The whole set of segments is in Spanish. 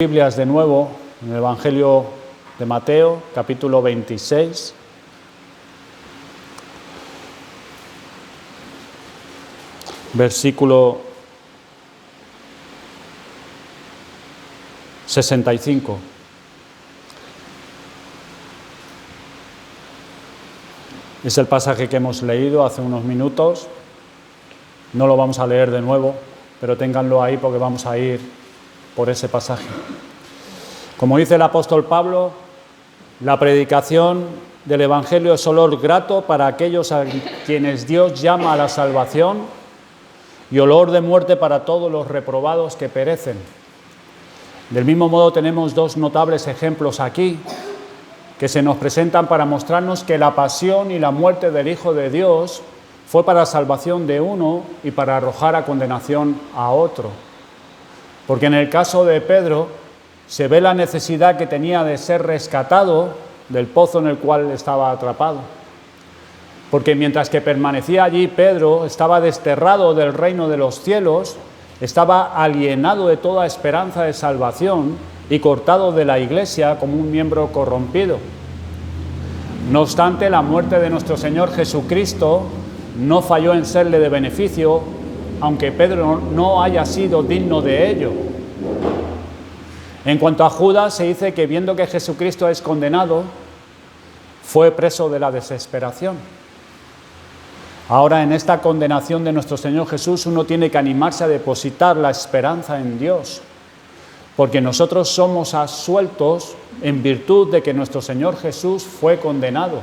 Biblias de nuevo en el Evangelio de Mateo, capítulo 26. Versículo 65. Es el pasaje que hemos leído hace unos minutos. No lo vamos a leer de nuevo, pero ténganlo ahí porque vamos a ir por ese pasaje. Como dice el apóstol Pablo, la predicación del Evangelio es olor grato para aquellos a quienes Dios llama a la salvación y olor de muerte para todos los reprobados que perecen. Del mismo modo tenemos dos notables ejemplos aquí que se nos presentan para mostrarnos que la pasión y la muerte del Hijo de Dios fue para salvación de uno y para arrojar a condenación a otro. Porque en el caso de Pedro se ve la necesidad que tenía de ser rescatado del pozo en el cual estaba atrapado. Porque mientras que permanecía allí, Pedro estaba desterrado del reino de los cielos, estaba alienado de toda esperanza de salvación y cortado de la iglesia como un miembro corrompido. No obstante, la muerte de nuestro Señor Jesucristo no falló en serle de beneficio, aunque Pedro no haya sido digno de ello. En cuanto a Judas, se dice que viendo que Jesucristo es condenado, fue preso de la desesperación. Ahora, en esta condenación de nuestro Señor Jesús, uno tiene que animarse a depositar la esperanza en Dios, porque nosotros somos absueltos en virtud de que nuestro Señor Jesús fue condenado.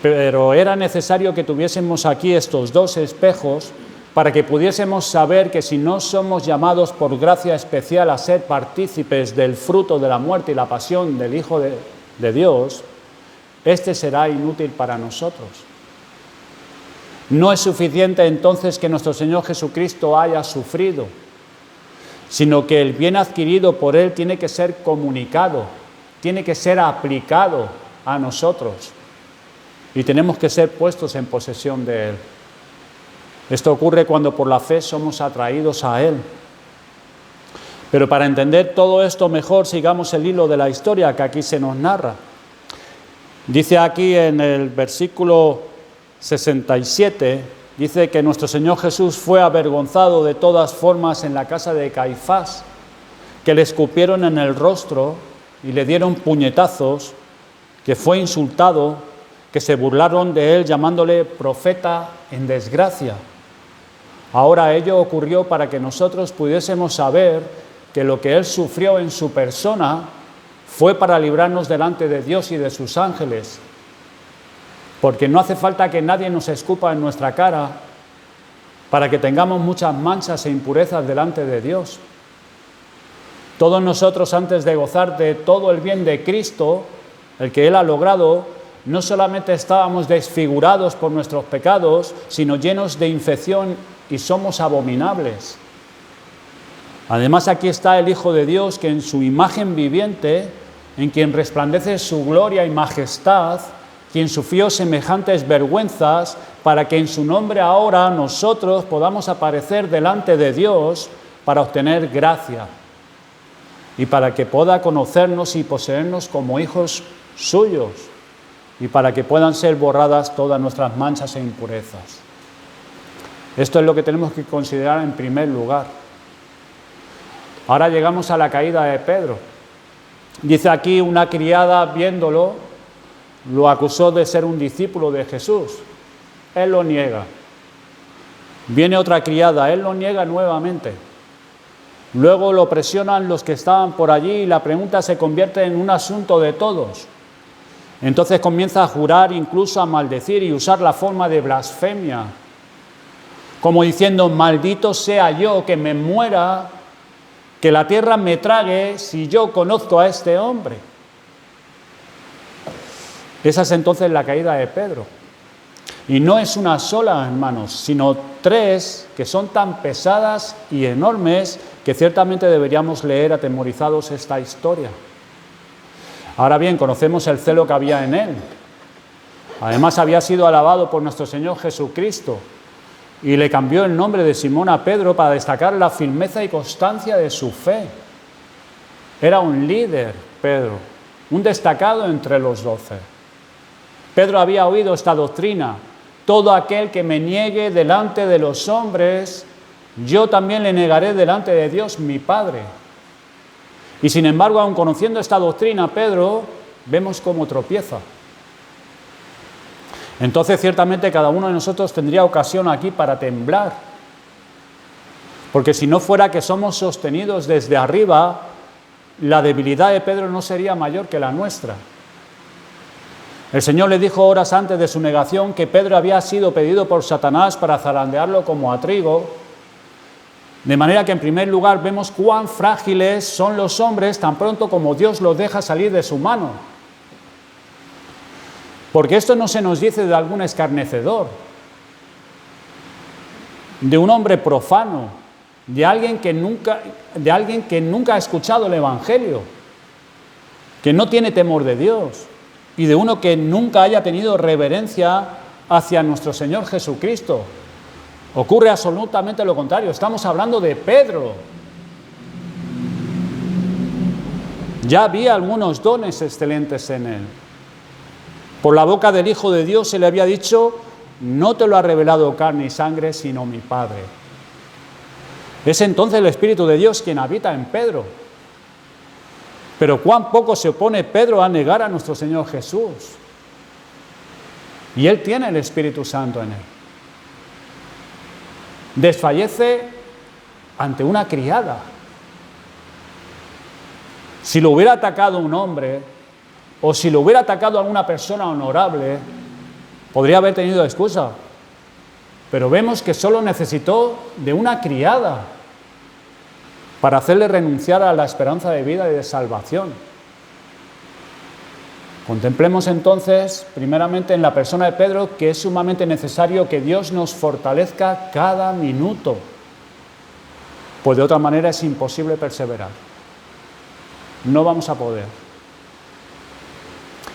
Pero era necesario que tuviésemos aquí estos dos espejos para que pudiésemos saber que si no somos llamados por gracia especial a ser partícipes del fruto de la muerte y la pasión del Hijo de Dios, este será inútil para nosotros. No es suficiente entonces que nuestro Señor Jesucristo haya sufrido, sino que el bien adquirido por Él tiene que ser comunicado, tiene que ser aplicado a nosotros. Y tenemos que ser puestos en posesión de Él. Esto ocurre cuando por la fe somos atraídos a Él. Pero para entender todo esto mejor, sigamos el hilo de la historia que aquí se nos narra. Dice aquí en el versículo 67, dice que nuestro Señor Jesús fue avergonzado de todas formas en la casa de Caifás, que le escupieron en el rostro y le dieron puñetazos, que fue insultado, que se burlaron de él llamándole profeta en desgracia. Ahora ello ocurrió para que nosotros pudiésemos saber que lo que él sufrió en su persona fue para librarnos delante de Dios y de sus ángeles. Porque no hace falta que nadie nos escupa en nuestra cara para que tengamos muchas manchas e impurezas delante de Dios. Todos nosotros, antes de gozar de todo el bien de Cristo, el que Él ha logrado, no solamente estábamos desfigurados por nuestros pecados, sino llenos de infección y somos abominables. Además, aquí está el Hijo de Dios, que en su imagen viviente, en quien resplandece su gloria y majestad, quien sufrió semejantes vergüenzas, para que en su nombre ahora nosotros podamos aparecer delante de Dios para obtener gracia y para que pueda conocernos y poseernos como hijos suyos, y para que puedan ser borradas todas nuestras manchas e impurezas. Esto es lo que tenemos que considerar en primer lugar. Ahora llegamos a la caída de Pedro. Dice aquí, una criada viéndolo, lo acusó de ser un discípulo de Jesús. Él lo niega. Viene otra criada, él lo niega nuevamente. Luego lo presionan los que estaban por allí y la pregunta se convierte en un asunto de todos. Entonces comienza a jurar, incluso a maldecir y usar la forma de blasfemia, como diciendo: maldito sea yo, que me muera, que la tierra me trague si yo conozco a este hombre. Esa es entonces la caída de Pedro. Y no es una sola, hermanos, sino tres que son tan pesadas y enormes que ciertamente deberíamos leer atemorizados esta historia. Ahora bien, conocemos el celo que había en él. Además, había sido alabado por nuestro Señor Jesucristo y le cambió el nombre de Simón a Pedro para destacar la firmeza y constancia de su fe. Era un líder, Pedro, un destacado entre los 12. Pedro había oído esta doctrina: todo aquel que me niegue delante de los hombres, yo también le negaré delante de Dios mi Padre. Y sin embargo, aun conociendo esta doctrina, Pedro, vemos cómo tropieza. Entonces, ciertamente, cada uno de nosotros tendría ocasión aquí para temblar. Porque si no fuera que somos sostenidos desde arriba, la debilidad de Pedro no sería mayor que la nuestra. El Señor le dijo horas antes de su negación que Pedro había sido pedido por Satanás para zarandearlo como a trigo. De manera que, en primer lugar, vemos cuán frágiles son los hombres tan pronto como Dios los deja salir de su mano. Porque esto no se nos dice de algún escarnecedor, de un hombre profano, de alguien que nunca ha escuchado el Evangelio, que no tiene temor de Dios, y de uno que nunca haya tenido reverencia hacia nuestro Señor Jesucristo. Ocurre absolutamente lo contrario. Estamos hablando de Pedro. Ya había algunos dones excelentes en él. Por la boca del Hijo de Dios se le había dicho: no te lo ha revelado carne y sangre, sino mi Padre. Es entonces el Espíritu de Dios quien habita en Pedro. Pero cuán poco se opone Pedro a negar a nuestro Señor Jesús. Y él tiene el Espíritu Santo en él. Desfallece ante una criada. Si lo hubiera atacado un hombre, o si lo hubiera atacado a alguna persona honorable, podría haber tenido excusa. Pero vemos que solo necesitó de una criada para hacerle renunciar a la esperanza de vida y de salvación. Contemplemos entonces, primeramente, en la persona de Pedro, que es sumamente necesario que Dios nos fortalezca cada minuto, pues de otra manera es imposible perseverar. No vamos a poder.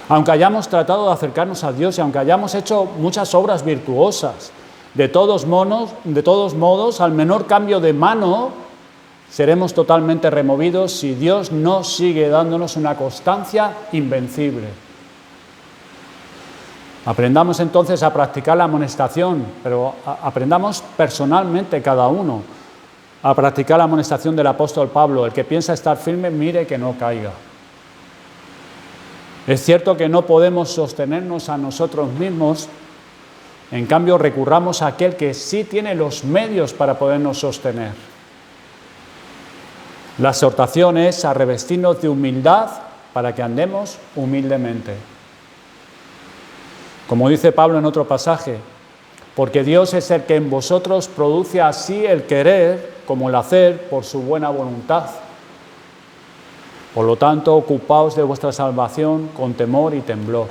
Aunque hayamos tratado de acercarnos a Dios y aunque hayamos hecho muchas obras virtuosas, de todos modos, al menor cambio de mano, seremos totalmente removidos si Dios no sigue dándonos una constancia invencible. Aprendamos entonces a practicar la amonestación, pero aprendamos personalmente cada uno a practicar la amonestación del apóstol Pablo: el que piensa estar firme, mire que no caiga. Es cierto que no podemos sostenernos a nosotros mismos, en cambio recurramos a aquel que sí tiene los medios para podernos sostener. La exhortación es a revestirnos de humildad para que andemos humildemente. Como dice Pablo en otro pasaje: porque Dios es el que en vosotros produce así el querer como el hacer por su buena voluntad. Por lo tanto, ocupaos de vuestra salvación con temor y temblor.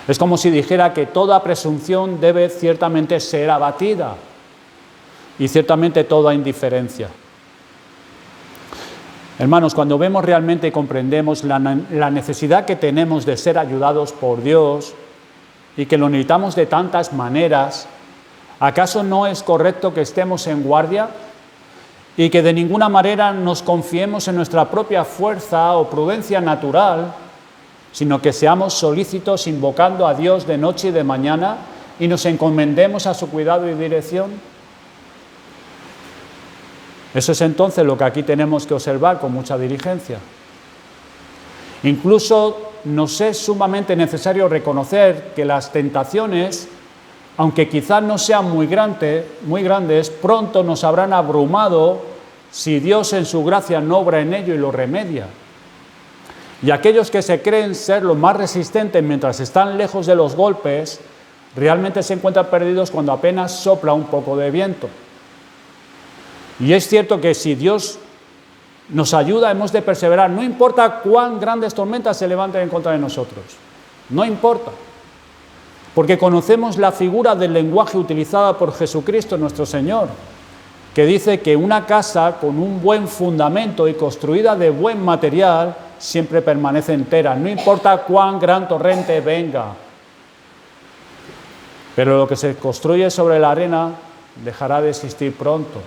Es como si dijera que toda presunción debe ciertamente ser abatida y ciertamente toda indiferencia. Hermanos, cuando vemos realmente y comprendemos la necesidad que tenemos de ser ayudados por Dios y que lo necesitamos de tantas maneras, ¿acaso no es correcto que estemos en guardia y que de ninguna manera nos confiemos en nuestra propia fuerza o prudencia natural, sino que seamos solícitos invocando a Dios de noche y de mañana y nos encomendemos a su cuidado y dirección? Eso es entonces lo que aquí tenemos que observar con mucha diligencia. Incluso nos es sumamente necesario reconocer que las tentaciones, aunque quizás no sean muy grandes, pronto nos habrán abrumado si Dios en su gracia no obra en ello y lo remedia. Y aquellos que se creen ser los más resistentes mientras están lejos de los golpes, realmente se encuentran perdidos cuando apenas sopla un poco de viento. Y es cierto que si Dios nos ayuda, hemos de perseverar, no importa cuán grandes tormentas se levanten en contra de nosotros, no importa, porque conocemos la figura del lenguaje utilizada por Jesucristo nuestro Señor, que dice que una casa con un buen fundamento y construida de buen material siempre permanece entera, no importa cuán gran torrente venga. Pero lo que se construye sobre la arena dejará de existir pronto.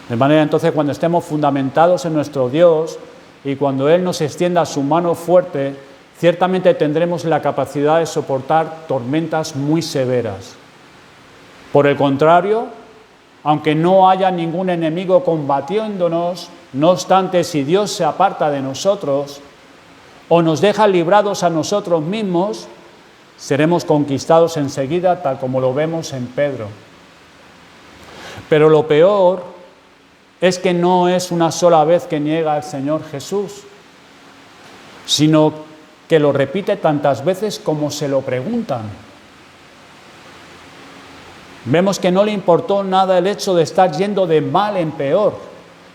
De manera entonces, cuando estemos fundamentados en nuestro Dios y cuando Él nos extienda su mano fuerte, ciertamente tendremos la capacidad de soportar tormentas muy severas. Por el contrario, aunque no haya ningún enemigo combatiéndonos, no obstante, si Dios se aparta de nosotros o nos deja librados a nosotros mismos, seremos conquistados enseguida, tal como lo vemos en Pedro. Pero lo peor es que no es una sola vez que niega al Señor Jesús, sino que lo repite tantas veces como se lo preguntan. Vemos que no le importó nada el hecho de estar yendo de mal en peor,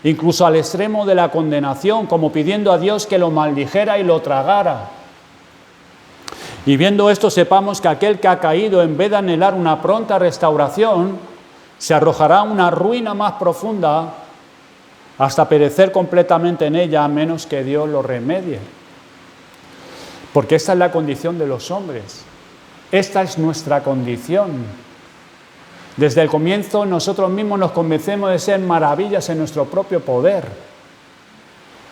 incluso al extremo de la condenación, como pidiendo a Dios que lo maldijera y lo tragara. Y viendo esto, sepamos que aquel que ha caído, en vez de anhelar una pronta restauración, se arrojará a una ruina más profunda hasta perecer completamente en ella, a menos que Dios lo remedie. Porque esta es la condición de los hombres. Esta es nuestra condición. Desde el comienzo nosotros mismos nos convencemos de ser maravillas en nuestro propio poder.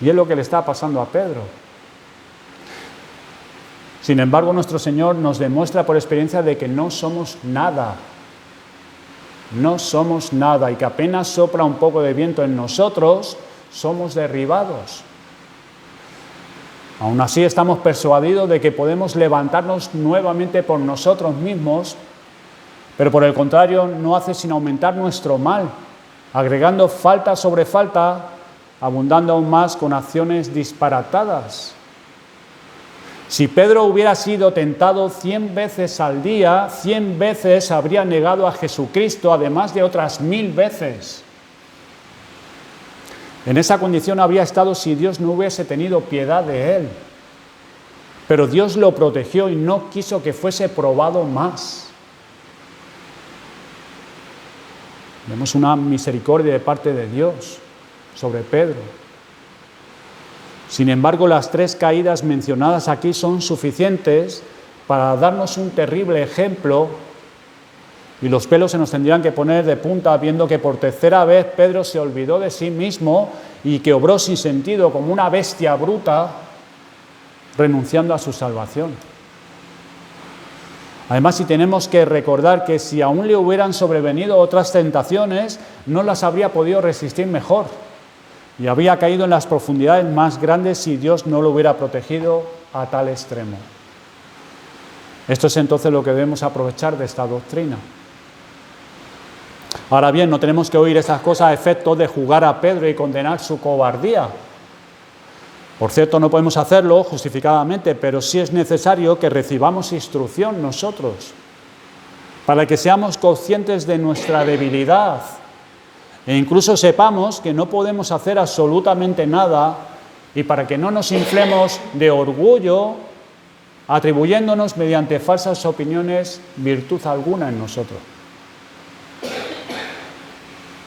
Y es lo que le está pasando a Pedro. Sin embargo, nuestro Señor nos demuestra por experiencia de que no somos nada. No somos nada y que apenas sopla un poco de viento en nosotros, somos derribados. Aún así estamos persuadidos de que podemos levantarnos nuevamente por nosotros mismos, pero por el contrario no hace sino aumentar nuestro mal, agregando falta sobre falta, abundando aún más con acciones disparatadas. Si Pedro hubiera sido tentado 100 veces al día, 100 veces habría negado a Jesucristo, además de otras 1000 veces. En esa condición habría estado si Dios no hubiese tenido piedad de él. Pero Dios lo protegió y no quiso que fuese probado más. Vemos una misericordia de parte de Dios sobre Pedro. Sin embargo, las 3 caídas mencionadas aquí son suficientes para darnos un terrible ejemplo y los pelos se nos tendrían que poner de punta viendo que por tercera vez Pedro se olvidó de sí mismo y que obró sin sentido como una bestia bruta, renunciando a su salvación. Además, si tenemos que recordar que si aún le hubieran sobrevenido otras tentaciones, no las habría podido resistir mejor y habría caído en las profundidades más grandes si Dios no lo hubiera protegido a tal extremo. Esto es entonces lo que debemos aprovechar de esta doctrina. Ahora bien, no tenemos que oír esas cosas a efecto de juzgar a Pedro y condenar su cobardía. Por cierto, no podemos hacerlo justificadamente, pero sí es necesario que recibamos instrucción nosotros, para que seamos conscientes de nuestra debilidad e incluso sepamos que no podemos hacer absolutamente nada y para que no nos inflemos de orgullo, atribuyéndonos mediante falsas opiniones virtud alguna en nosotros.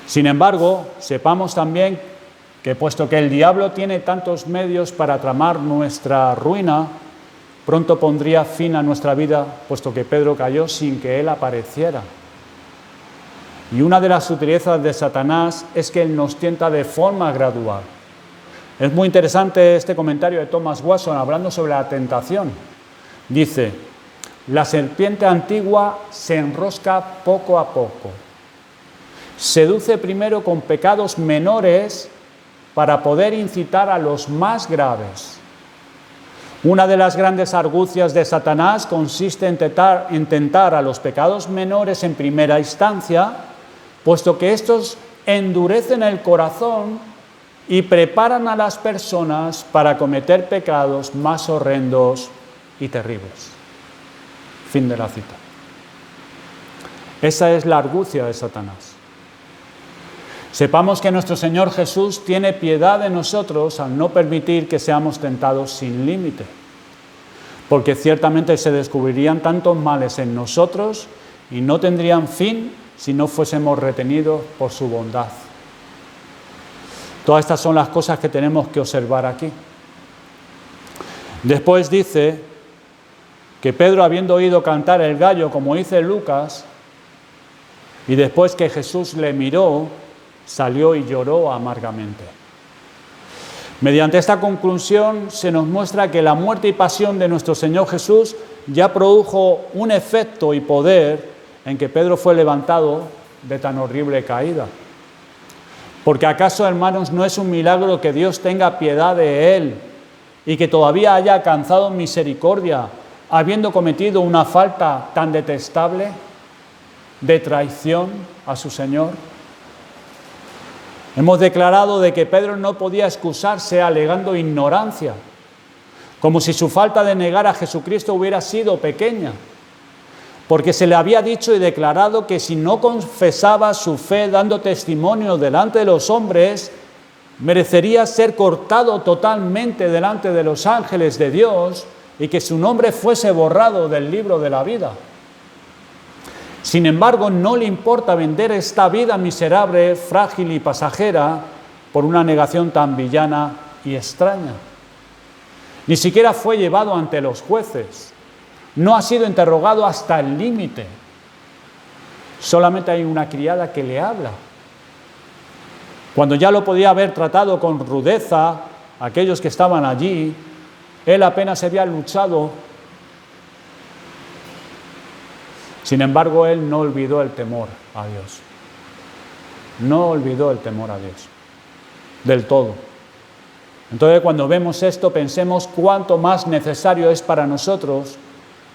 Sin embargo, sepamos también que puesto que el diablo tiene tantos medios para tramar nuestra ruina, pronto pondría fin a nuestra vida, puesto que Pedro cayó sin que él apareciera. Y una de las sutilezas de Satanás es que él nos tienta de forma gradual. Es muy interesante este comentario de Thomas Watson hablando sobre la tentación. Dice, la serpiente antigua se enrosca poco a poco. Seduce primero con pecados menores para poder incitar a los más graves. Una de las grandes argucias de Satanás consiste en tentar a los pecados menores en primera instancia, puesto que estos endurecen el corazón y preparan a las personas para cometer pecados más horrendos y terribles. Fin de la cita. Esa es la argucia de Satanás. Sepamos que nuestro Señor Jesús tiene piedad de nosotros al no permitir que seamos tentados sin límite, porque ciertamente se descubrirían tantos males en nosotros y no tendrían fin si no fuésemos retenidos por su bondad. Todas estas son las cosas que tenemos que observar aquí. Después dice que Pedro, habiendo oído cantar el gallo, como dice Lucas, y después que Jesús le miró, salió y lloró amargamente. Mediante esta conclusión se nos muestra que la muerte y pasión de nuestro Señor Jesús ya produjo un efecto y poder en que Pedro fue levantado de tan horrible caída. Porque acaso, hermanos, no es un milagro que Dios tenga piedad de él y que todavía haya alcanzado misericordia, habiendo cometido una falta tan detestable de traición a su Señor. Hemos declarado de que Pedro no podía excusarse alegando ignorancia, como si su falta de negar a Jesucristo hubiera sido pequeña, porque se le había dicho y declarado que si no confesaba su fe dando testimonio delante de los hombres, merecería ser cortado totalmente delante de los ángeles de Dios y que su nombre fuese borrado del libro de la vida. Sin embargo, no le importa vender esta vida miserable, frágil y pasajera por una negación tan villana y extraña. Ni siquiera fue llevado ante los jueces. No ha sido interrogado hasta el límite. Solamente hay una criada que le habla. Cuando ya lo podía haber tratado con rudeza a aquellos que estaban allí, él apenas había luchado. Sin embargo, él no olvidó el temor a Dios. No olvidó el temor a Dios. Del todo. Entonces, cuando vemos esto, pensemos cuánto más necesario es para nosotros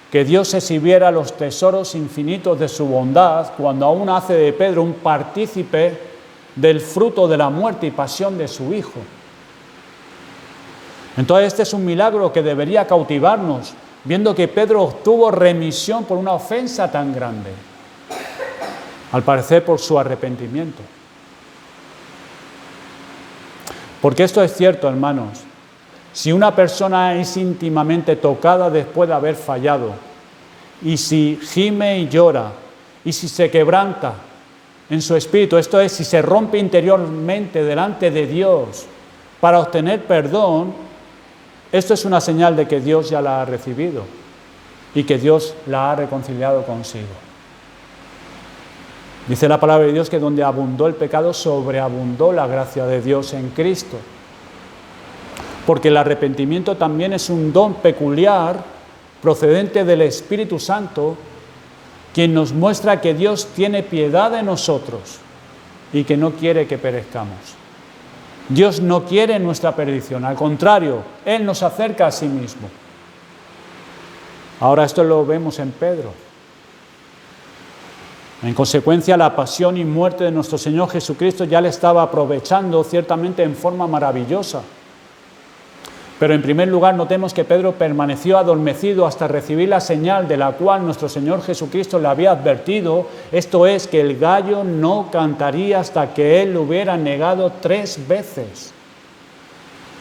que Dios exhibiera los tesoros infinitos de su bondad cuando aún hace de Pedro un partícipe del fruto de la muerte y pasión de su Hijo. Entonces, este es un milagro que debería cautivarnos, viendo que Pedro obtuvo remisión por una ofensa tan grande, al parecer por su arrepentimiento. Porque esto es cierto, hermanos, si una persona es íntimamente tocada después de haber fallado, y si gime y llora, y si se quebranta en su espíritu, esto es, si se rompe interiormente delante de Dios para obtener perdón, esto es una señal de que Dios ya la ha recibido y que Dios la ha reconciliado consigo. Dice la palabra de Dios que donde abundó el pecado, sobreabundó la gracia de Dios en Cristo. Porque el arrepentimiento también es un don peculiar procedente del Espíritu Santo, quien nos muestra que Dios tiene piedad de nosotros y que no quiere que perezcamos. Dios no quiere nuestra perdición, al contrario, Él nos acerca a sí mismo. Ahora esto lo vemos en Pedro. En consecuencia, la pasión y muerte de nuestro Señor Jesucristo ya le estaba aprovechando ciertamente en forma maravillosa. Pero en primer lugar notemos que Pedro permaneció adormecido hasta recibir la señal de la cual nuestro Señor Jesucristo le había advertido, esto es, que el gallo no cantaría hasta que él lo hubiera negado 3 veces.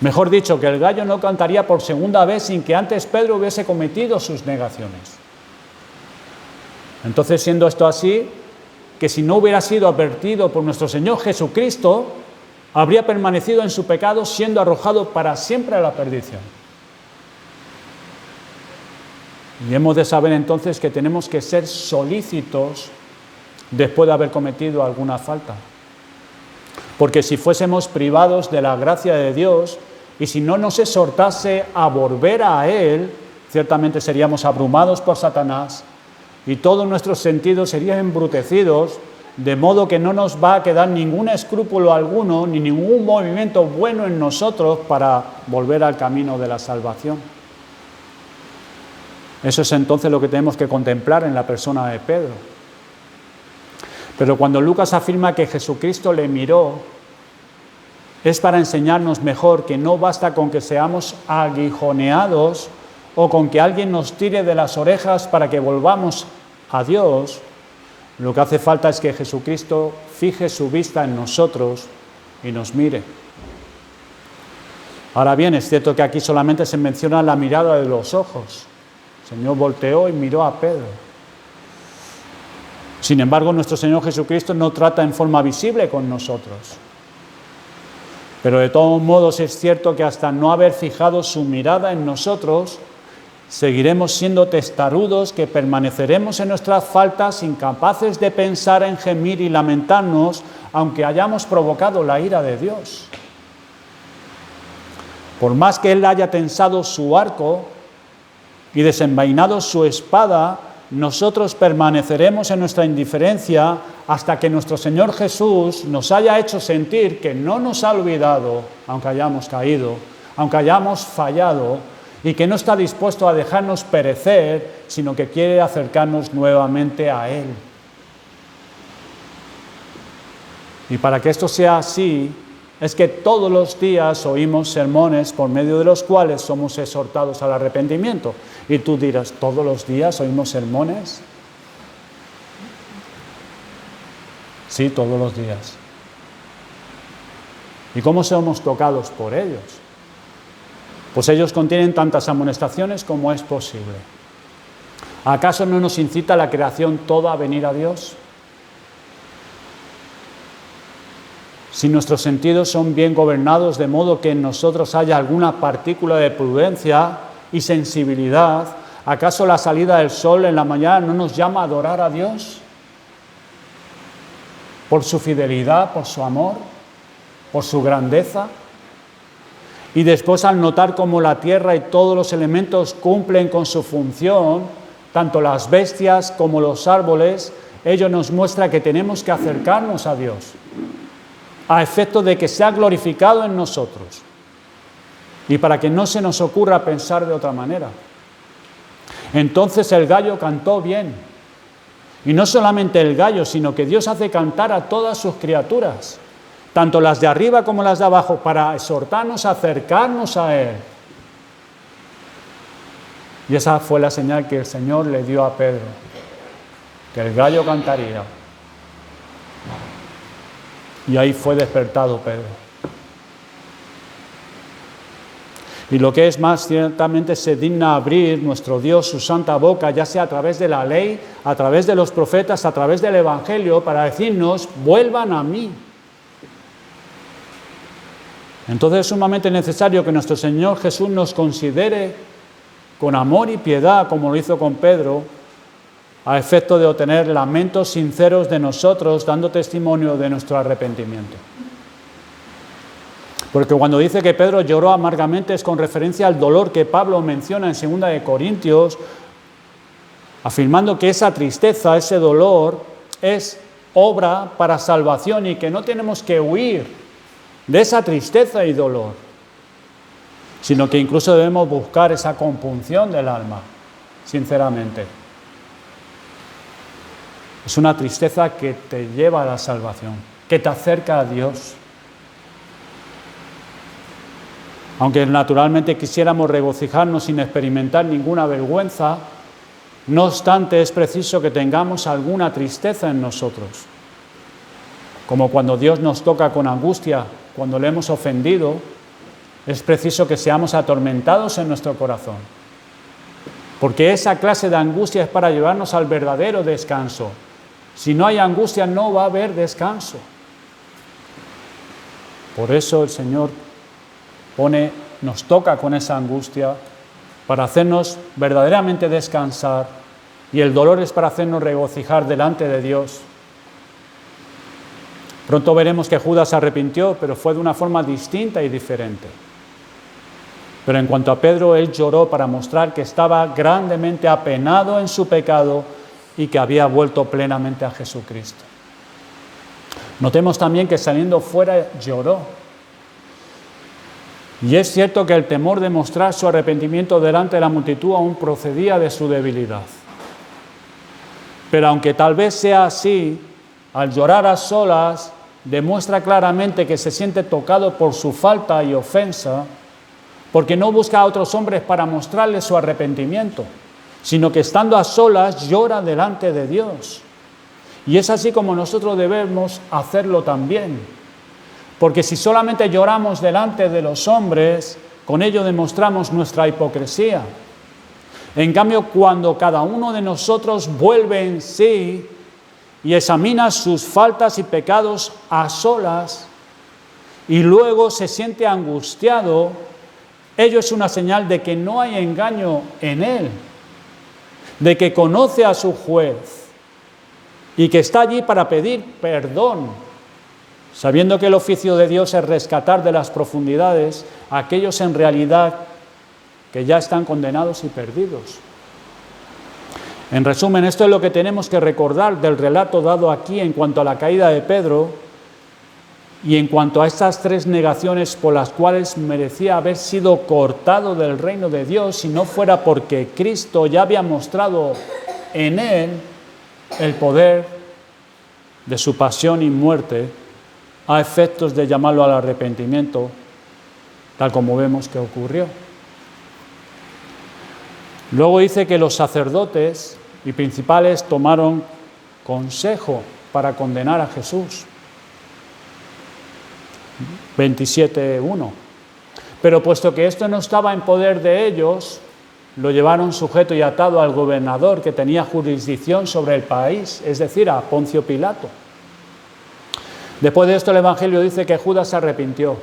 Mejor dicho, que el gallo no cantaría por segunda vez sin que antes Pedro hubiese cometido sus negaciones. Entonces, siendo esto así, que si no hubiera sido advertido por nuestro Señor Jesucristo, habría permanecido en su pecado, siendo arrojado para siempre a la perdición. Y hemos de saber entonces que tenemos que ser solícitos después de haber cometido alguna falta. Porque si fuésemos privados de la gracia de Dios y si no nos exhortase a volver a Él, ciertamente seríamos abrumados por Satanás y todos nuestros sentidos serían embrutecidos, de modo que no nos va a quedar ningún escrúpulo alguno ni ningún movimiento bueno en nosotros para volver al camino de la salvación. Eso es entonces lo que tenemos que contemplar en la persona de Pedro. Pero cuando Lucas afirma que Jesucristo le miró, es para enseñarnos mejor que no basta con que seamos aguijoneados o con que alguien nos tire de las orejas para que volvamos a Dios. Lo que hace falta es que Jesucristo fije su vista en nosotros y nos mire. Ahora bien, es cierto que aquí solamente se menciona la mirada de los ojos. El Señor volteó y miró a Pedro. Sin embargo, nuestro Señor Jesucristo no trata en forma visible con nosotros. Pero de todos modos es cierto que hasta no haber fijado su mirada en nosotros, seguiremos siendo testarudos, que permaneceremos en nuestras faltas, incapaces de pensar en gemir y lamentarnos, aunque hayamos provocado la ira de Dios. Por más que Él haya tensado su arco y desenvainado su espada, nosotros permaneceremos en nuestra indiferencia hasta que nuestro Señor Jesús nos haya hecho sentir que no nos ha olvidado, aunque hayamos caído, aunque hayamos fallado, y que no está dispuesto a dejarnos perecer, sino que quiere acercarnos nuevamente a Él. Y para que esto sea así, es que todos los días oímos sermones por medio de los cuales somos exhortados al arrepentimiento. Y tú dirás, ¿todos los días oímos sermones? Sí, todos los días. ¿Y cómo somos tocados por ellos? Pues ellos contienen tantas amonestaciones como es posible. ¿Acaso no nos incita la creación toda a venir a Dios? Si nuestros sentidos son bien gobernados, de modo que en nosotros haya alguna partícula de prudencia y sensibilidad, ¿acaso la salida del sol en la mañana no nos llama a adorar a Dios? Por su fidelidad, por su amor, por su grandeza. Y después, al notar cómo la tierra y todos los elementos cumplen con su función, tanto las bestias como los árboles, ello nos muestra que tenemos que acercarnos a Dios, a efecto de que sea glorificado en nosotros, y para que no se nos ocurra pensar de otra manera. Entonces el gallo cantó bien, y no solamente el gallo, sino que Dios hace cantar a todas sus criaturas, tanto las de arriba como las de abajo, para exhortarnos a acercarnos a Él. Y esa fue la señal que el Señor le dio a Pedro, que el gallo cantaría. Y ahí fue despertado Pedro. Y lo que es más, ciertamente se digna abrir nuestro Dios su santa boca, ya sea a través de la ley, a través de los profetas, a través del Evangelio, para decirnos, vuelvan a mí. Entonces es sumamente necesario que nuestro Señor Jesús nos considere con amor y piedad, como lo hizo con Pedro, a efecto de obtener lamentos sinceros de nosotros, dando testimonio de nuestro arrepentimiento. Porque cuando dice que Pedro lloró amargamente es con referencia al dolor que Pablo menciona en 2 de Corintios, afirmando que esa tristeza, ese dolor, es obra para salvación y que no tenemos que huir de esa tristeza y dolor, sino que incluso debemos buscar esa compunción del alma, sinceramente. Es una tristeza que te lleva a la salvación, que te acerca a Dios. Aunque naturalmente quisiéramos regocijarnos sin experimentar ninguna vergüenza, no obstante es preciso que tengamos alguna tristeza en nosotros. Como cuando Dios nos toca con angustia, cuando le hemos ofendido, es preciso que seamos atormentados en nuestro corazón. Porque esa clase de angustia es para llevarnos al verdadero descanso. Si no hay angustia, no va a haber descanso. Por eso el Señor nos toca con esa angustia para hacernos verdaderamente descansar, y el dolor es para hacernos regocijar delante de Dios. Pronto veremos que Judas se arrepintió, pero fue de una forma distinta y diferente. Pero en cuanto a Pedro, él lloró para mostrar que estaba grandemente apenado en su pecado y que había vuelto plenamente a Jesucristo. Notemos también que saliendo fuera lloró. Y es cierto que el temor de mostrar su arrepentimiento delante de la multitud aún procedía de su debilidad. Pero aunque tal vez sea así, al llorar a solas, demuestra claramente que se siente tocado por su falta y ofensa, porque no busca a otros hombres para mostrarles su arrepentimiento, sino que estando a solas llora delante de Dios. Y es así como nosotros debemos hacerlo también. Porque si solamente lloramos delante de los hombres, con ello demostramos nuestra hipocresía. En cambio, cuando cada uno de nosotros vuelve en sí y examina sus faltas y pecados a solas, y luego se siente angustiado, ello es una señal de que no hay engaño en él, de que conoce a su juez y que está allí para pedir perdón sabiendo que el oficio de Dios es rescatar de las profundidades a aquellos en realidad que ya están condenados y perdidos. En resumen, esto es lo que tenemos que recordar del relato dado aquí en cuanto a la caída de Pedro y en cuanto a estas 3 negaciones por las cuales merecía haber sido cortado del reino de Dios si no fuera porque Cristo ya había mostrado en él el poder de su pasión y muerte a efectos de llamarlo al arrepentimiento, tal como vemos que ocurrió. Luego dice que los sacerdotes y principales tomaron consejo para condenar a Jesús. 27:1. Pero puesto que esto no estaba en poder de ellos, lo llevaron sujeto y atado al gobernador que tenía jurisdicción sobre el país, es decir, a Poncio Pilato. Después de esto el Evangelio dice que Judas se arrepintió,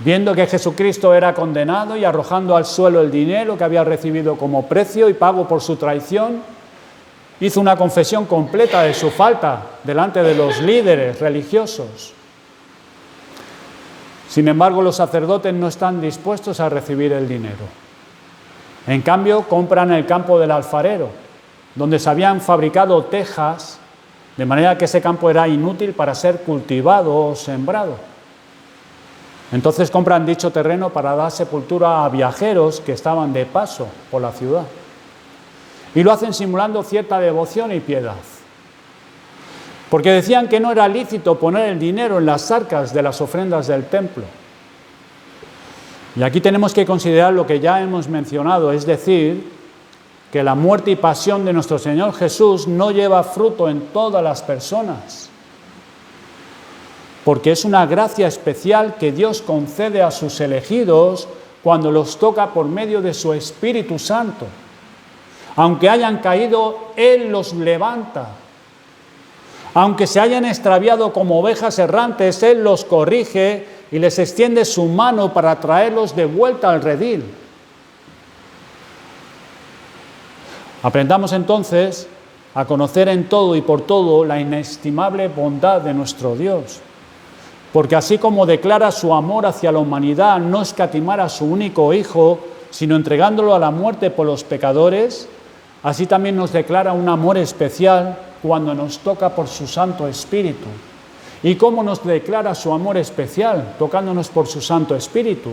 viendo que Jesucristo era condenado y arrojando al suelo el dinero que había recibido como precio y pago por su traición, hizo una confesión completa de su falta delante de los líderes religiosos. Sin embargo, los sacerdotes no están dispuestos a recibir el dinero. En cambio, compran el campo del alfarero, donde se habían fabricado tejas, de manera que ese campo era inútil para ser cultivado o sembrado. Entonces compran dicho terreno para dar sepultura a viajeros que estaban de paso por la ciudad. Y lo hacen simulando cierta devoción y piedad. Porque decían que no era lícito poner el dinero en las arcas de las ofrendas del templo. Y aquí tenemos que considerar lo que ya hemos mencionado, es decir, que la muerte y pasión de nuestro Señor Jesús no lleva fruto en todas las personas, porque es una gracia especial que Dios concede a sus elegidos cuando los toca por medio de su Espíritu Santo. Aunque hayan caído, Él los levanta. Aunque se hayan extraviado como ovejas errantes, Él los corrige y les extiende su mano para traerlos de vuelta al redil. Aprendamos entonces a conocer en todo y por todo la inestimable bondad de nuestro Dios, porque así como declara su amor hacia la humanidad, no escatimar a su único Hijo, sino entregándolo a la muerte por los pecadores, así también nos declara un amor especial cuando nos toca por su Santo Espíritu. ¿Y cómo nos declara su amor especial, tocándonos por su Santo Espíritu?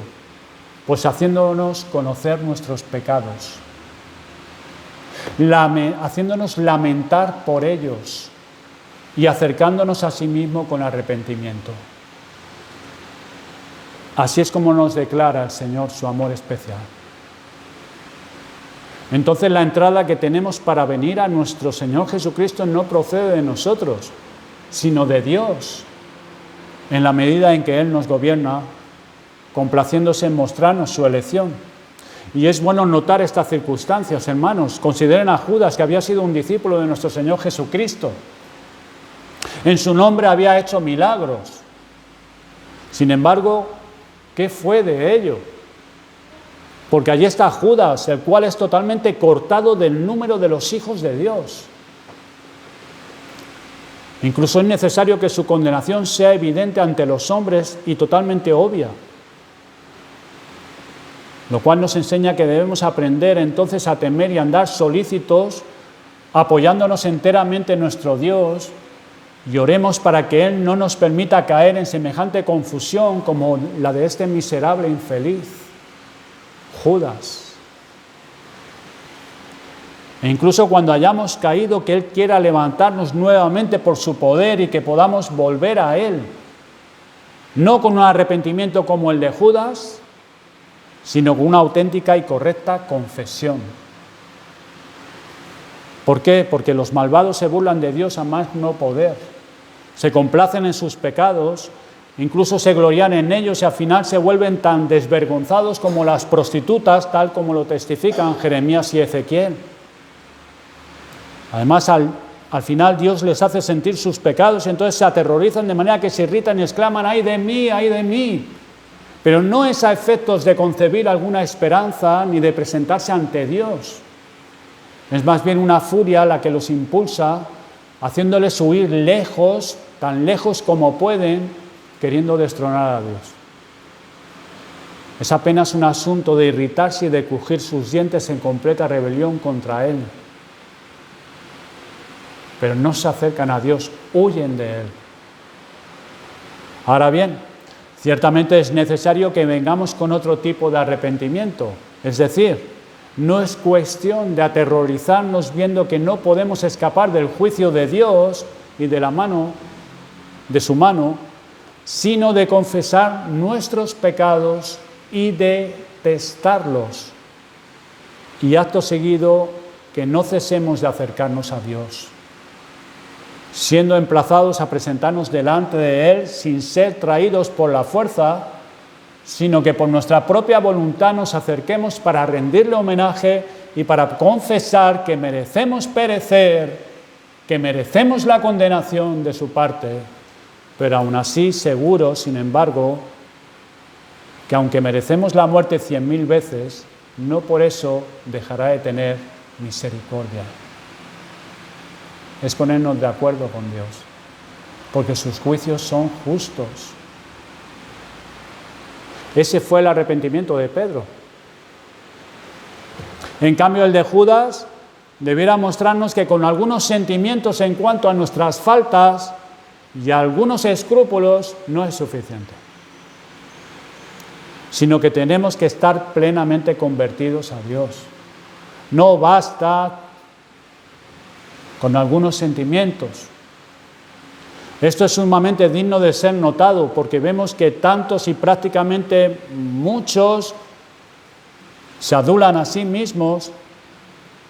Pues haciéndonos conocer nuestros pecados, haciéndonos lamentar por ellos y acercándonos a sí mismo con arrepentimiento. Así es como nos declara el Señor su amor especial. Entonces la entrada que tenemos para venir a nuestro Señor Jesucristo no procede de nosotros, sino de Dios, en la medida en que Él nos gobierna, complaciéndose en mostrarnos su elección. Y es bueno notar estas circunstancias, hermanos. Consideren a Judas, que había sido un discípulo de nuestro Señor Jesucristo. En su nombre había hecho milagros. Sin embargo, ¿qué fue de ello? Porque allí está Judas, el cual es totalmente cortado del número de los hijos de Dios. Incluso es necesario que su condenación sea evidente ante los hombres y totalmente obvia. Lo cual nos enseña que debemos aprender entonces a temer y andar solícitos, apoyándonos enteramente en nuestro Dios, y oremos para que Él no nos permita caer en semejante confusión como la de este miserable infeliz, Judas. E incluso cuando hayamos caído, que Él quiera levantarnos nuevamente por su poder y que podamos volver a Él, no con un arrepentimiento como el de Judas, sino con una auténtica y correcta confesión. ¿Por qué? Porque los malvados se burlan de Dios a más no poder, se complacen en sus pecados, incluso se glorian en ellos y al final se vuelven tan desvergonzados como las prostitutas, tal como lo testifican Jeremías y Ezequiel. Además, al final Dios les hace sentir sus pecados y entonces se aterrorizan de manera que se irritan y exclaman: ¡ay de mí, ay de mí! Pero no es a efectos de concebir alguna esperanza ni de presentarse ante Dios. Es más bien una furia la que los impulsa, haciéndoles huir lejos tan lejos como pueden, queriendo destronar a Dios. Es apenas un asunto de irritarse y de crujir sus dientes en completa rebelión contra Él. Pero no se acercan a Dios, huyen de Él. Ahora bien, ciertamente es necesario que vengamos con otro tipo de arrepentimiento. Es decir, no es cuestión de aterrorizarnos viendo que no podemos escapar del juicio de Dios y de su mano, sino de confesar nuestros pecados y detestarlos. Y acto seguido, que no cesemos de acercarnos a Dios, siendo emplazados a presentarnos delante de Él sin ser traídos por la fuerza, sino que por nuestra propia voluntad nos acerquemos para rendirle homenaje y para confesar que merecemos perecer, que merecemos la condenación de su parte, pero aún así seguros, sin embargo, que aunque merecemos la muerte 100.000 veces, no por eso dejará de tener misericordia. Es ponernos de acuerdo con Dios, porque sus juicios son justos. Ese fue el arrepentimiento de Pedro. En cambio, el de Judas debiera mostrarnos que con algunos sentimientos en cuanto a nuestras faltas y algunos escrúpulos no es suficiente, sino que tenemos que estar plenamente convertidos a Dios. No basta con algunos sentimientos. Esto es sumamente digno de ser notado porque vemos que tantos y prácticamente muchos se adulan a sí mismos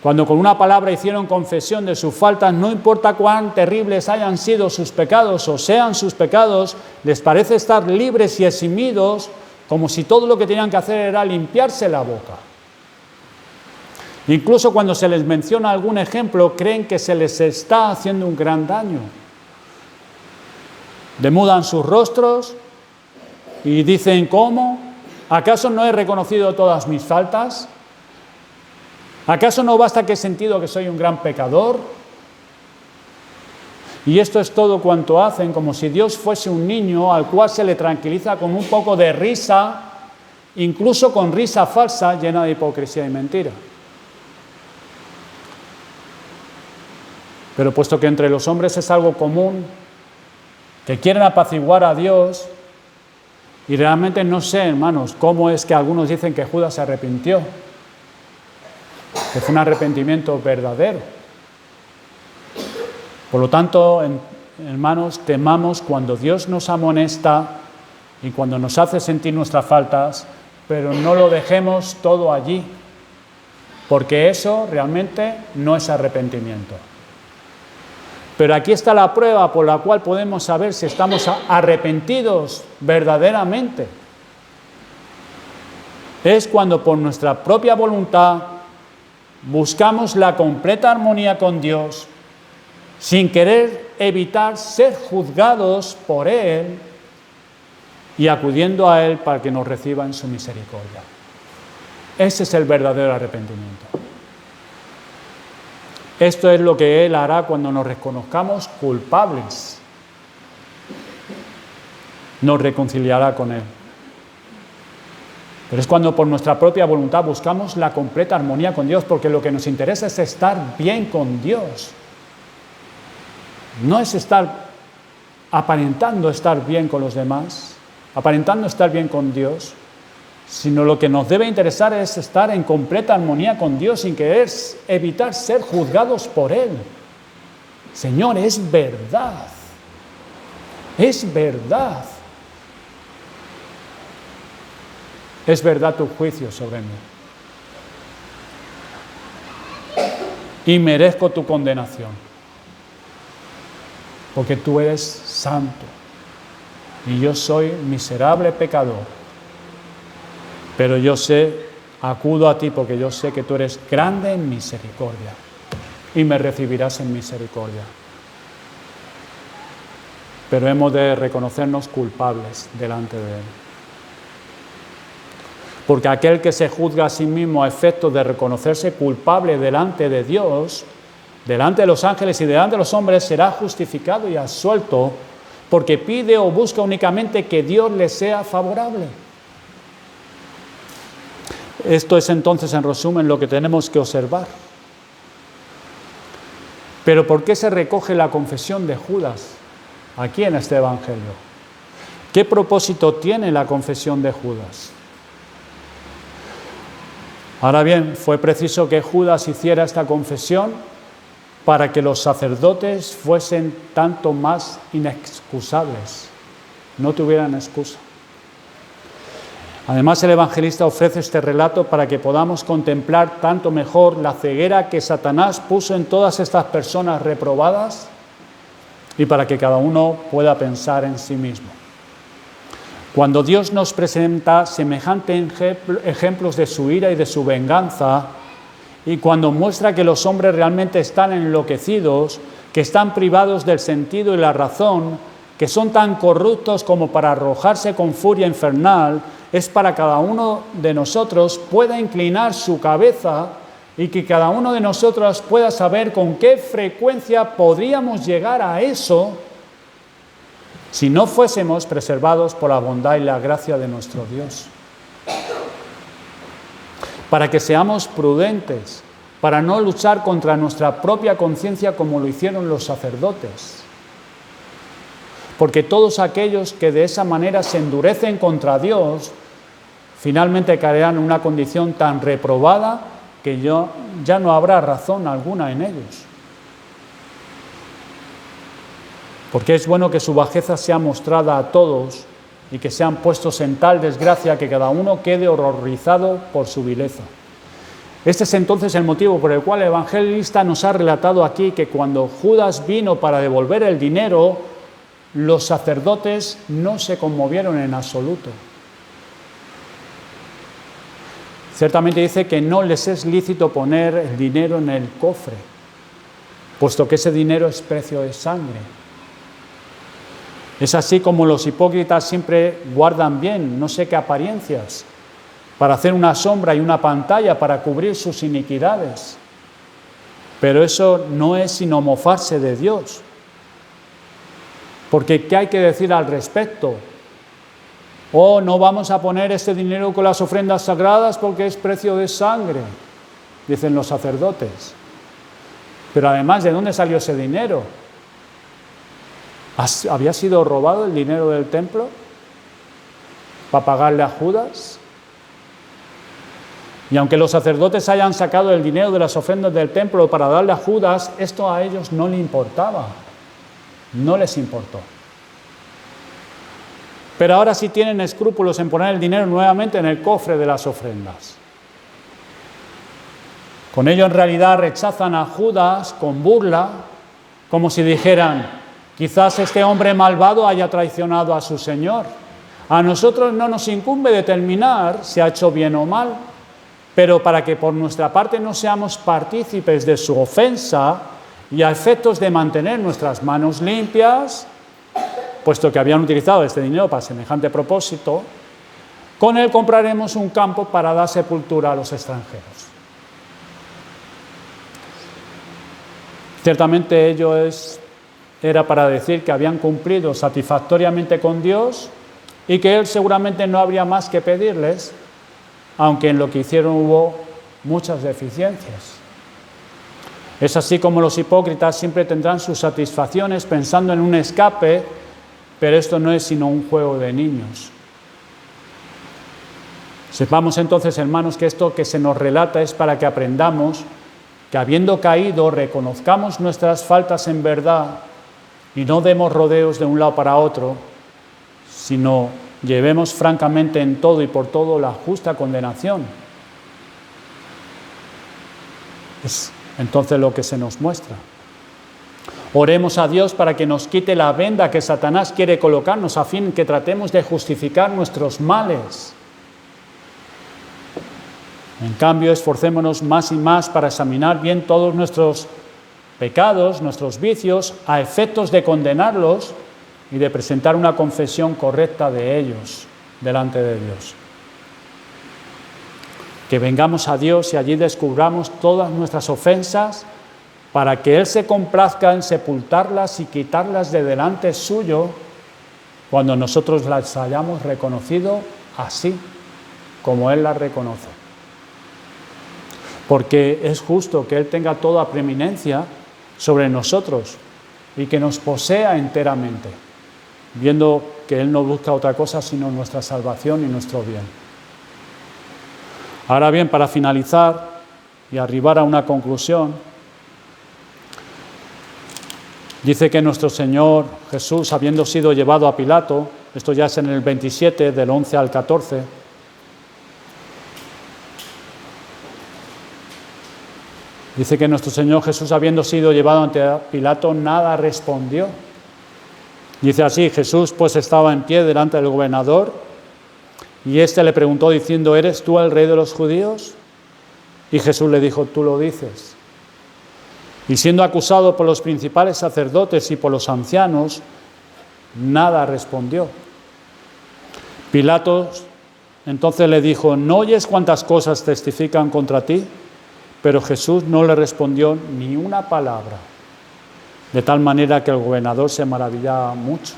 cuando con una palabra hicieron confesión de sus faltas, no importa cuán terribles hayan sido sus pecados o sean sus pecados, les parece estar libres y eximidos como si todo lo que tenían que hacer era limpiarse la boca. Incluso cuando se les menciona algún ejemplo, creen que se les está haciendo un gran daño. Demudan sus rostros y dicen, ¿cómo? ¿Acaso no he reconocido todas mis faltas? ¿Acaso no basta que he sentido que soy un gran pecador? Y esto es todo cuanto hacen, como si Dios fuese un niño al cual se le tranquiliza con un poco de risa, incluso con risa falsa, llena de hipocresía y mentira. Pero puesto que entre los hombres es algo común, que quieren apaciguar a Dios, y realmente no sé, hermanos, cómo es que algunos dicen que Judas se arrepintió, que fue un arrepentimiento verdadero. Por lo tanto, hermanos, temamos cuando Dios nos amonesta y cuando nos hace sentir nuestras faltas, pero no lo dejemos todo allí, porque eso realmente no es arrepentimiento. Pero aquí está la prueba por la cual podemos saber si estamos arrepentidos verdaderamente. Es cuando por nuestra propia voluntad buscamos la completa armonía con Dios, sin querer evitar ser juzgados por Él y acudiendo a Él para que nos reciba en su misericordia. Ese es el verdadero arrepentimiento. Esto es lo que Él hará cuando nos reconozcamos culpables. Nos reconciliará con Él. Pero es cuando por nuestra propia voluntad buscamos la completa armonía con Dios, porque lo que nos interesa es estar bien con Dios. No es estar aparentando estar bien con los demás, aparentando estar bien con Dios, sino lo que nos debe interesar es estar en completa armonía con Dios sin querer evitar ser juzgados por Él. Señor, es verdad. Es verdad. Es verdad tu juicio sobre mí. Y merezco tu condenación. Porque tú eres santo. Y yo soy miserable pecador. Pero yo acudo a ti porque yo sé que tú eres grande en misericordia y me recibirás en misericordia. Pero hemos de reconocernos culpables delante de Él. Porque aquel que se juzga a sí mismo a efecto de reconocerse culpable delante de Dios, delante de los ángeles y delante de los hombres, será justificado y absuelto porque pide o busca únicamente que Dios le sea favorable. Esto es entonces, en resumen, lo que tenemos que observar. Pero ¿por qué se recoge la confesión de Judas aquí en este Evangelio? ¿Qué propósito tiene la confesión de Judas? Ahora bien, fue preciso que Judas hiciera esta confesión para que los sacerdotes fuesen tanto más inexcusables, no tuvieran excusa. Además, el evangelista ofrece este relato para que podamos contemplar tanto mejor la ceguera que Satanás puso en todas estas personas reprobadas y para que cada uno pueda pensar en sí mismo. Cuando Dios nos presenta semejantes ejemplos de su ira y de su venganza, y cuando muestra que los hombres realmente están enloquecidos, que están privados del sentido y la razón, que son tan corruptos como para arrojarse con furia infernal, es para que cada uno de nosotros pueda inclinar su cabeza y que cada uno de nosotros pueda saber con qué frecuencia podríamos llegar a eso si no fuésemos preservados por la bondad y la gracia de nuestro Dios. Para que seamos prudentes, para no luchar contra nuestra propia conciencia como lo hicieron los sacerdotes. Porque todos aquellos que de esa manera se endurecen contra Dios, finalmente caerán en una condición tan reprobada que ya no habrá razón alguna en ellos. Porque es bueno que su bajeza sea mostrada a todos y que sean puestos en tal desgracia que cada uno quede horrorizado por su vileza. Este es entonces el motivo por el cual el evangelista nos ha relatado aquí que cuando Judas vino para devolver el dinero, los sacerdotes no se conmovieron en absoluto. Ciertamente dice que no les es lícito poner el dinero en el cofre, puesto que ese dinero es precio de sangre. Es así como los hipócritas siempre guardan bien, no sé qué apariencias, para hacer una sombra y una pantalla para cubrir sus iniquidades. Pero eso no es sino mofarse de Dios. Porque ¿qué hay que decir al respecto? Oh, no vamos a poner este dinero con las ofrendas sagradas porque es precio de sangre, dicen los sacerdotes. Pero además, ¿de dónde salió ese dinero? ¿Había sido robado el dinero del templo para pagarle a Judas? Y aunque los sacerdotes hayan sacado el dinero de las ofrendas del templo para darle a Judas, esto a ellos no le importaba, no les importó. Pero ahora sí tienen escrúpulos en poner el dinero nuevamente en el cofre de las ofrendas. Con ello en realidad rechazan a Judas con burla, como si dijeran: quizás este hombre malvado haya traicionado a su Señor. A nosotros no nos incumbe determinar si ha hecho bien o mal, pero para que por nuestra parte no seamos partícipes de su ofensa y a efectos de mantener nuestras manos limpias, puesto que habían utilizado este dinero para semejante propósito, con él compraremos un campo para dar sepultura a los extranjeros. Ciertamente ello era para decir que habían cumplido satisfactoriamente con Dios y que Él seguramente no habría más que pedirles, aunque en lo que hicieron hubo muchas deficiencias. Es así como los hipócritas siempre tendrán sus satisfacciones pensando en un escape, pero esto no es sino un juego de niños. Sepamos entonces, hermanos, que esto que se nos relata es para que aprendamos que habiendo caído reconozcamos nuestras faltas en verdad y no demos rodeos de un lado para otro, sino llevemos francamente en todo y por todo la justa condenación. Es entonces lo que se nos muestra. Oremos a Dios para que nos quite la venda que Satanás quiere colocarnos a fin que tratemos de justificar nuestros males. En cambio, esforcémonos más y más para examinar bien todos nuestros pecados, nuestros vicios, a efectos de condenarlos y de presentar una confesión correcta de ellos delante de Dios. Que vengamos a Dios y allí descubramos todas nuestras ofensas para que Él se complazca en sepultarlas y quitarlas de delante suyo cuando nosotros las hayamos reconocido así, como Él las reconoce. Porque es justo que Él tenga toda preeminencia sobre nosotros y que nos posea enteramente, viendo que Él no busca otra cosa sino nuestra salvación y nuestro bien. Ahora bien, para finalizar y arribar a una conclusión, dice que nuestro Señor Jesús, habiendo sido llevado a Pilato, esto ya es en el 27, del 11 al 14, dice que nuestro Señor Jesús, habiendo sido llevado ante Pilato, nada respondió. Dice así: Jesús pues estaba en pie delante del gobernador, y éste le preguntó diciendo: ¿eres tú el rey de los judíos? Y Jesús le dijo: tú lo dices. Y siendo acusado por los principales sacerdotes y por los ancianos, nada respondió. Pilato entonces le dijo: ¿no oyes cuántas cosas testifican contra ti? Pero Jesús no le respondió ni una palabra, de tal manera que el gobernador se maravillaba mucho.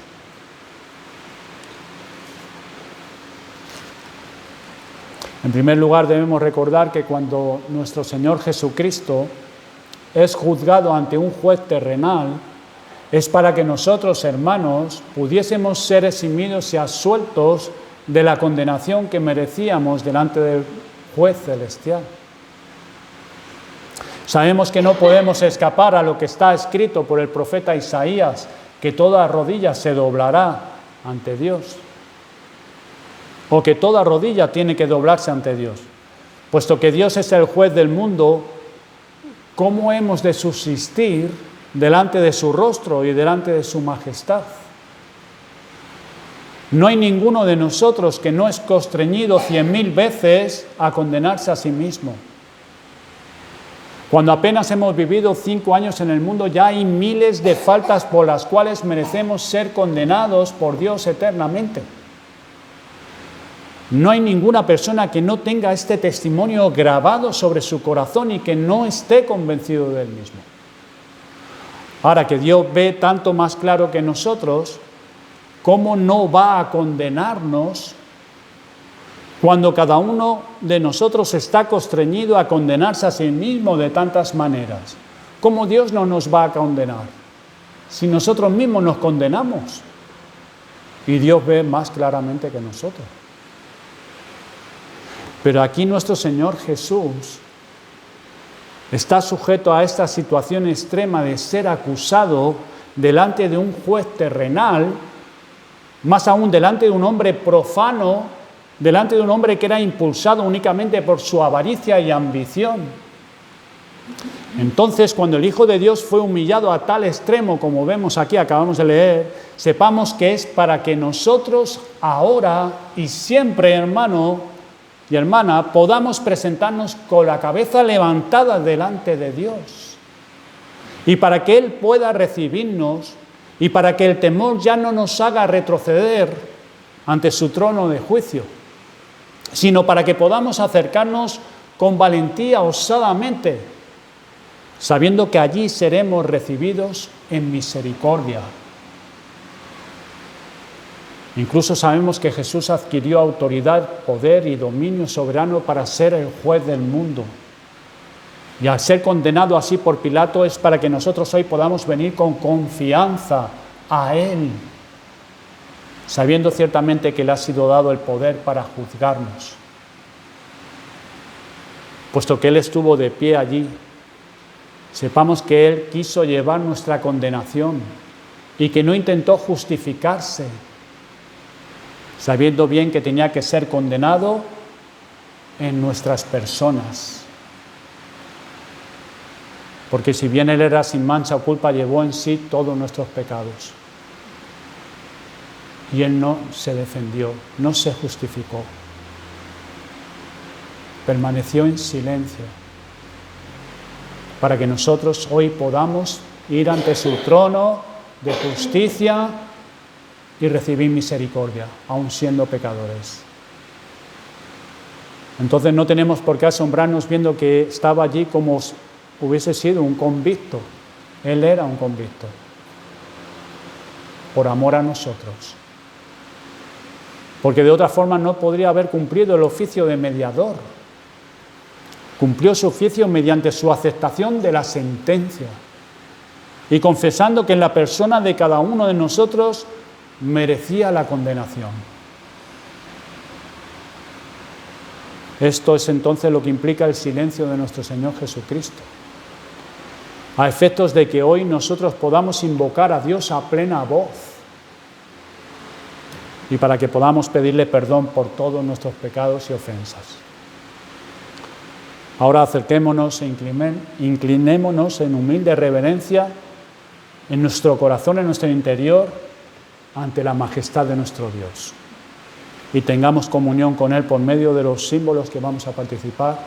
En primer lugar, debemos recordar que cuando nuestro Señor Jesucristo es juzgado ante un juez terrenal, es para que nosotros, hermanos, pudiésemos ser eximidos y absueltos de la condenación que merecíamos delante del juez celestial. Sabemos que no podemos escapar a lo que está escrito por el profeta Isaías, que toda rodilla se doblará ante Dios, o que toda rodilla tiene que doblarse ante Dios. Puesto que Dios es el juez del mundo, ¿cómo hemos de subsistir delante de su rostro y delante de su majestad? No hay ninguno de nosotros que no es constreñido 100.000 veces a condenarse a sí mismo. Cuando apenas hemos vivido 5 años en el mundo, ya hay miles de faltas por las cuales merecemos ser condenados por Dios eternamente. No hay ninguna persona que no tenga este testimonio grabado sobre su corazón y que no esté convencido de él mismo. Ahora que Dios ve tanto más claro que nosotros, ¿cómo no va a condenarnos cuando cada uno de nosotros está constreñido a condenarse a sí mismo de tantas maneras? ¿Cómo Dios no nos va a condenar si nosotros mismos nos condenamos? Y Dios ve más claramente que nosotros. Pero aquí nuestro Señor Jesús está sujeto a esta situación extrema de ser acusado delante de un juez terrenal, más aún delante de un hombre profano, delante de un hombre que era impulsado únicamente por su avaricia y ambición. Entonces, cuando el Hijo de Dios fue humillado a tal extremo, como vemos aquí, acabamos de leer, sepamos que es para que nosotros ahora y siempre, hermano y hermana, podamos presentarnos con la cabeza levantada delante de Dios. Y para que Él pueda recibirnos y para que el temor ya no nos haga retroceder ante su trono de juicio, sino para que podamos acercarnos con valentía, osadamente, sabiendo que allí seremos recibidos en misericordia. Incluso sabemos que Jesús adquirió autoridad, poder y dominio soberano para ser el juez del mundo. Y al ser condenado así por Pilato es para que nosotros hoy podamos venir con confianza a Él, sabiendo ciertamente que le ha sido dado el poder para juzgarnos. Puesto que Él estuvo de pie allí, sepamos que Él quiso llevar nuestra condenación y que no intentó justificarse, sabiendo bien que tenía que ser condenado en nuestras personas. Porque si bien Él era sin mancha o culpa, llevó en sí todos nuestros pecados. Y Él no se defendió, no se justificó. Permaneció en silencio para que nosotros hoy podamos ir ante su trono de justicia y recibir misericordia, aun siendo pecadores. Entonces no tenemos por qué asombrarnos viendo que estaba allí como hubiese sido un convicto. Él era un convicto, por amor a nosotros. porque de otra forma no podría haber cumplido el oficio de mediador. Cumplió su oficio mediante su aceptación de la sentencia y confesando que en la persona de cada uno de nosotros merecía la condenación. Esto es entonces lo que implica el silencio de nuestro Señor Jesucristo, a efectos de que hoy nosotros podamos invocar a Dios a plena voz y para que podamos pedirle perdón por todos nuestros pecados y ofensas. Ahora acerquémonos e inclinémonos en humilde reverencia en nuestro corazón, en nuestro interior, ante la majestad de nuestro Dios. Y tengamos comunión con Él por medio de los símbolos que vamos a participar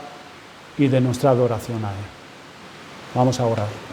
y de nuestra adoración a Él. Vamos a orar.